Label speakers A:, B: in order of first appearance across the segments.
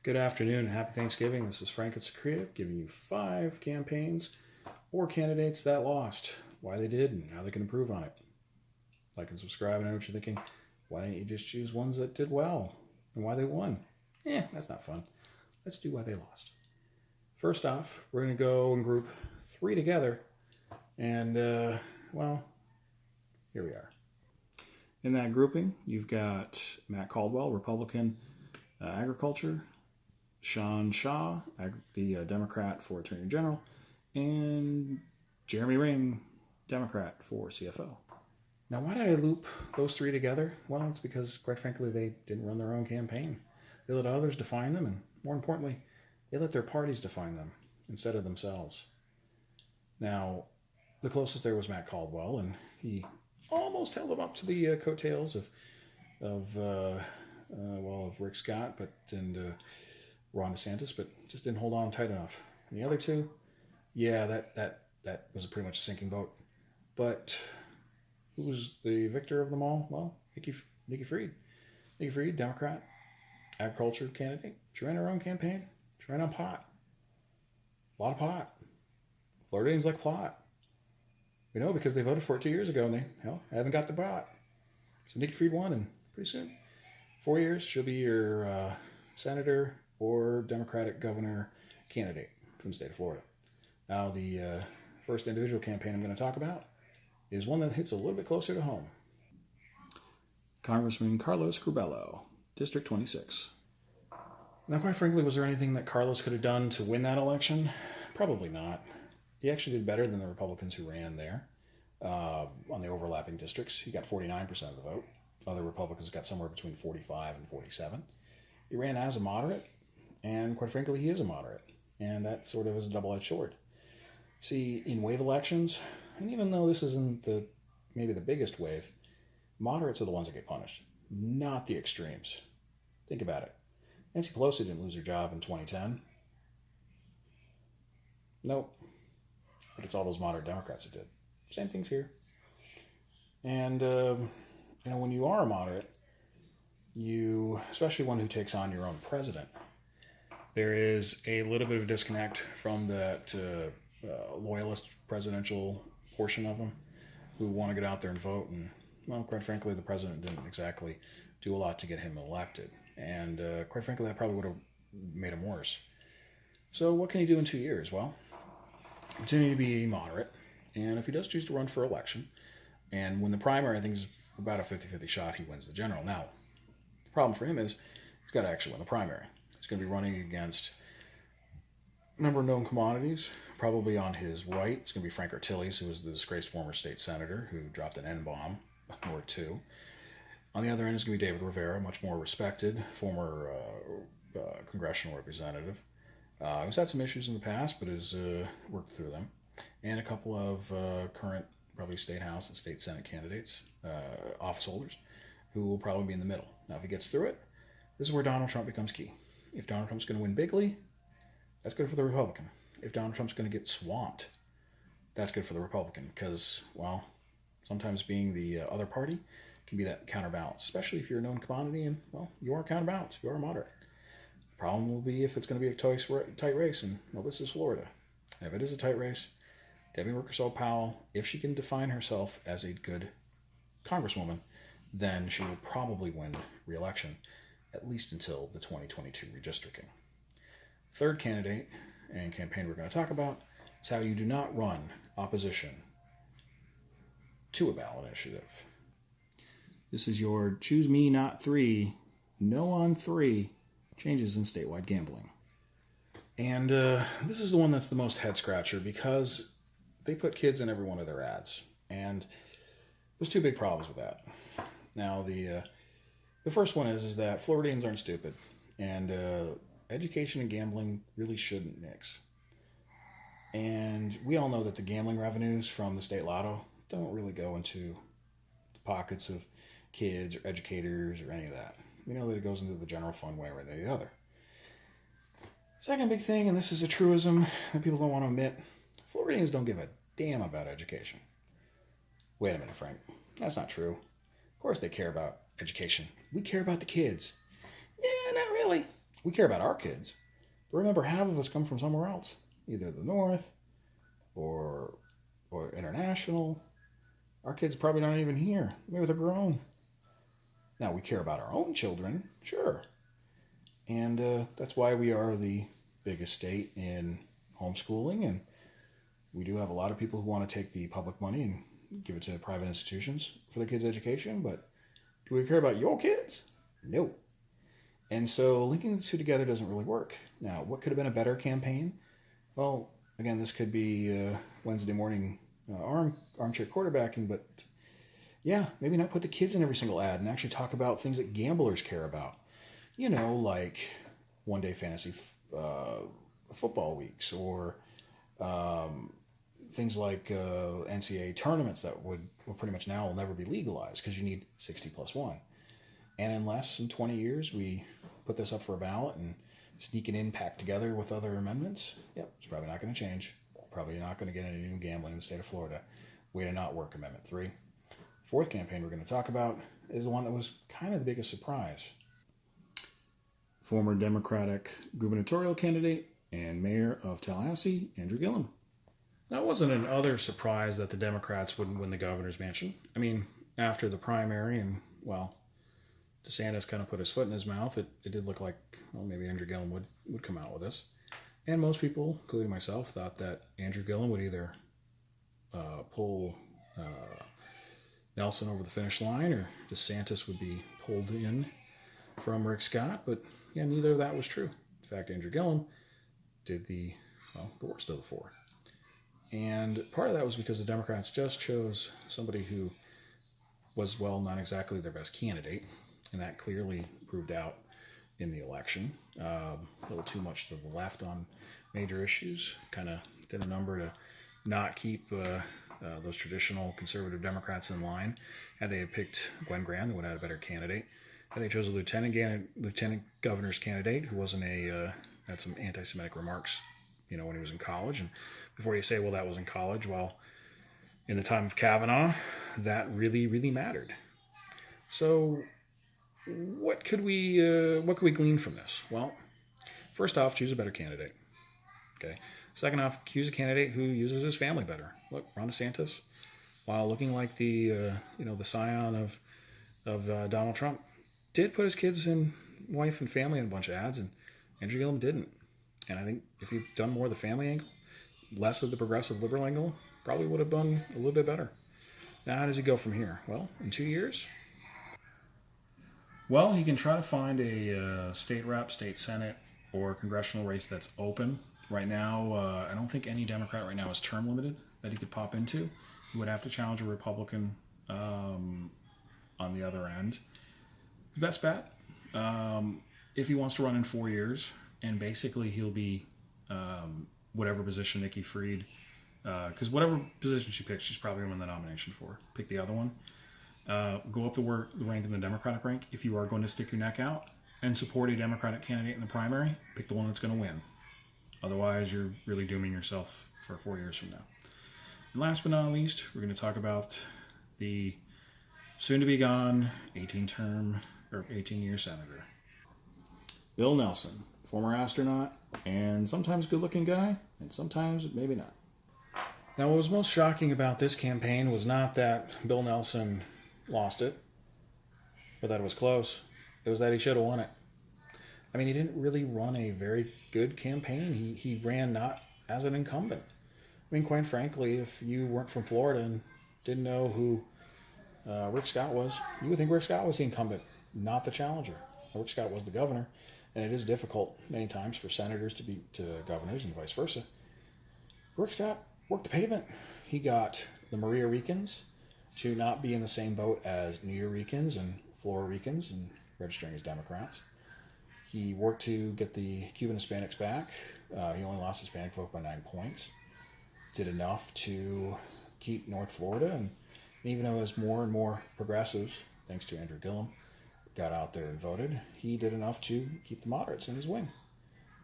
A: Good afternoon and happy Thanksgiving. This is Frank at Secretive giving you 5 campaigns or candidates that lost, why they did, and how they can improve on it. Like and subscribe. I know what you're thinking. Why didn't you just choose ones that did well and why they won? That's not fun. Let's do why they lost. First off, we're going to go and group 3 together. And, here we are. In that grouping, you've got Matt Caldwell, Republican, Agriculture, Sean Shaw, the Democrat for Attorney General, and Jeremy Ring, Democrat for CFO. Now, why did I loop those 3 together? Well, it's because, quite frankly, they didn't run their own campaign. They let others define them, and more importantly, they let their parties define them instead of themselves. Now, the closest there was Matt Caldwell, and he almost held him up to the coattails of Rick Scott, and Ron DeSantis, but just didn't hold on tight enough. And the other 2, that was pretty much a sinking boat. But who was the victor of them all? Well, Nikki Fried. Nikki Fried, Democrat, agriculture candidate. She ran her own campaign. She ran on pot. A lot of pot. Floridians like pot. We know because they voted for it 2 years ago and they haven't got the pot. So Nikki Fried won, and pretty soon, 4 years, she'll be your senator or Democratic governor candidate from the state of Florida. Now, the first individual campaign I'm going to talk about is one that hits a little bit closer to home. Congressman Carlos Corbello, District 26. Now, quite frankly, was there anything that Carlos could have done to win that election? Probably not. He actually did better than the Republicans who ran there on the overlapping districts. He got 49% of the vote. Other Republicans got somewhere between 45 and 47. He ran as a moderate, and quite frankly, he is a moderate. And that sort of is a double-edged sword. See, in wave elections, and even though this isn't maybe the biggest wave, moderates are the ones that get punished, not the extremes. Think about it. Nancy Pelosi didn't lose her job in 2010. Nope. But it's all those moderate Democrats that did. Same things here. And, when you are a moderate, especially one who takes on your own president, there is a little bit of a disconnect from that loyalist presidential portion of them who want to get out there and vote. And, well, quite frankly, the president didn't exactly do a lot to get him elected. And, quite frankly, that probably would have made him worse. So what can he do in 2 years? Well, continue to be moderate. And if he does choose to run for election, and when the primary, I think, is about a 50-50 shot, he wins the general. Now, the problem for him is he's got to actually win the primary. He's going to be running against a number of known commodities. Probably on his right, it's going to be Frank Artilles, who was the disgraced former state senator who dropped an N-bomb or 2. On the other end is going to be David Rivera, much more respected, former congressional representative. Who's had some issues in the past, but has worked through them. And a couple of current, probably state house and state senate candidates, office holders, who will probably be in the middle. Now, if he gets through it, this is where Donald Trump becomes key. If Donald Trump's going to win bigly, that's good for the Republican. If Donald Trump's going to get swamped, that's good for the Republican because, well, sometimes being the other party can be that counterbalance, especially if you're a known commodity and, well, you are counterbalanced. You are moderate. The problem will be if it's going to be a tight race, and, well, this is Florida. And if it is a tight race, Debbie Wilkersall-Powell, if she can define herself as a good congresswoman, then she will probably win re-election, at least until the 2022 redistricting. Third candidate and campaign we're going to talk about is how you do not run opposition to a ballot initiative. This is your choose me, not 3, no on 3 changes in statewide gambling. And this is the one that's the most head-scratcher because they put kids in every one of their ads. And there's 2 big problems with that. Now, the first one is that Floridians aren't stupid. And education and gambling really shouldn't mix. And we all know that the gambling revenues from the state lotto don't really go into the pockets of kids or educators or any of that. We know that it goes into the general fund way or the other. Second big thing, and this is a truism that people don't want to admit, Floridians don't give a damn about education. Wait a minute, Frank. That's not true. Of course they care about education. We care about the kids. Yeah, not really. We care about our kids. But remember, half of us come from somewhere else, either the north or international. Our kids probably not even here. Maybe they're grown. Now, we care about our own children, sure. And that's why we are the biggest state in homeschooling. And we do have a lot of people who want to take the public money and give it to private institutions for their kids' education. But do we care about your kids? No. And so linking the two together doesn't really work. Now, what could have been a better campaign? Well, again, this could be Wednesday morning armchair quarterbacking, but yeah, maybe not put the kids in every single ad and actually talk about things that gamblers care about. You know, like one-day fantasy football weeks, or things like NCAA tournaments that would pretty much now will never be legalized because you need 60 plus 1. And in less than 20 years, we put this up for a ballot and sneak an impact together with other amendments. Yep, it's probably not going to change. Probably not going to get any new gambling in the state of Florida. Way to not work, Amendment 3. Fourth campaign we're going to talk about is the one that was kind of the biggest surprise. Former Democratic gubernatorial candidate and mayor of Tallahassee, Andrew Gilliam. That wasn't an utter surprise that the Democrats wouldn't win the governor's mansion. I mean, after the primary and, well, DeSantis kind of put his foot in his mouth, it did look like, well, maybe Andrew Gilliam would come out with this. And most people, including myself, thought that Andrew Gilliam would either pull Nelson over the finish line or DeSantis would be pulled in from Rick Scott. But yeah, neither of that was true. In fact, Andrew Gilliam did the worst of the four. And part of that was because the Democrats just chose somebody who was, well, not exactly their best candidate. And that clearly proved out in the election. A little too much to the left on major issues. Kind of did a number to not keep those traditional conservative Democrats in line. Had they had picked Gwen Graham, they would have had a better candidate. Had they chose a lieutenant governor's candidate who wasn't had some anti-Semitic remarks, when he was in college. And before you say, well, that was in college, well, in the time of Kavanaugh, that really, really mattered. So what could we glean from this? Well, first off, choose a better candidate. Okay. Second off, choose a candidate who uses his family better. Look, Ron DeSantis, while looking like the scion of Donald Trump, did put his kids and wife and family in a bunch of ads, and Andrew Gilliam didn't. And I think if he'd done more of the family angle, less of the progressive liberal angle, probably would have done a little bit better. Now, how does he go from here? Well, in 2 years, well, he can try to find a state rep, state senate, or congressional race that's open. Right now, I don't think any Democrat right now is term limited that he could pop into. He would have to challenge a Republican on the other end. The best bet, if he wants to run in 4 years, and basically he'll be whatever position Nikki Fried, because whatever position she picks, she's probably going to win the nomination for. Pick the other one. Go up the rank in the Democratic rank. If you are going to stick your neck out and support a Democratic candidate in the primary, pick the one that's going to win. Otherwise, you're really dooming yourself for 4 years from now. And last but not least, we're going to talk about the soon-to-be-gone 18-year senator. Bill Nelson, former astronaut, and sometimes good-looking guy, and sometimes maybe not. Now, what was most shocking about this campaign was not that Bill Nelson lost it, or that it was close. It was that he should have won it. I mean, he didn't really run a very good campaign. He ran not as an incumbent. I mean, quite frankly, if you weren't from Florida and didn't know who Rick Scott was, you would think Rick Scott was the incumbent, not the challenger. Rick Scott was the governor, and it is difficult many times for senators to beat governors and vice versa. Rick Scott worked the pavement. He got the Maria Ricans to not be in the same boat as New Yorkers and Floridans and registering as Democrats. He worked to get the Cuban Hispanics back. He only lost the Hispanic vote by 9 points. Did enough to keep North Florida, and even though there's more and more progressives, thanks to Andrew Gilliam, got out there and voted, he did enough to keep the moderates in his wing.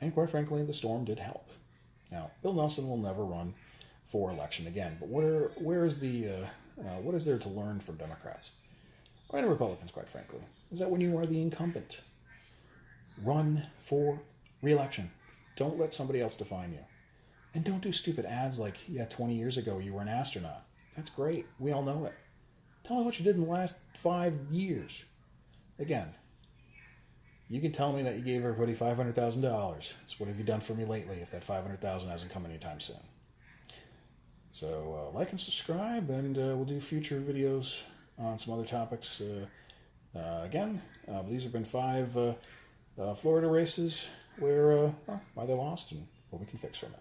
A: And quite frankly, the storm did help. Now, Bill Nelson will never run for election again, but what is there to learn from Democrats? And Republicans, quite frankly, is that when you are the incumbent, Run for re-election. Don't let somebody else define you. And don't do stupid ads like, yeah, 20 years ago you were an astronaut. That's great. We all know it. Tell me what you did in the last 5 years. Again, you can tell me that you gave everybody $500,000. What have you done for me lately if that $500,000 hasn't come anytime soon? So like and subscribe, and we'll do future videos on some other topics. Again, these have been 5 Florida races where why they lost and what we can fix from it.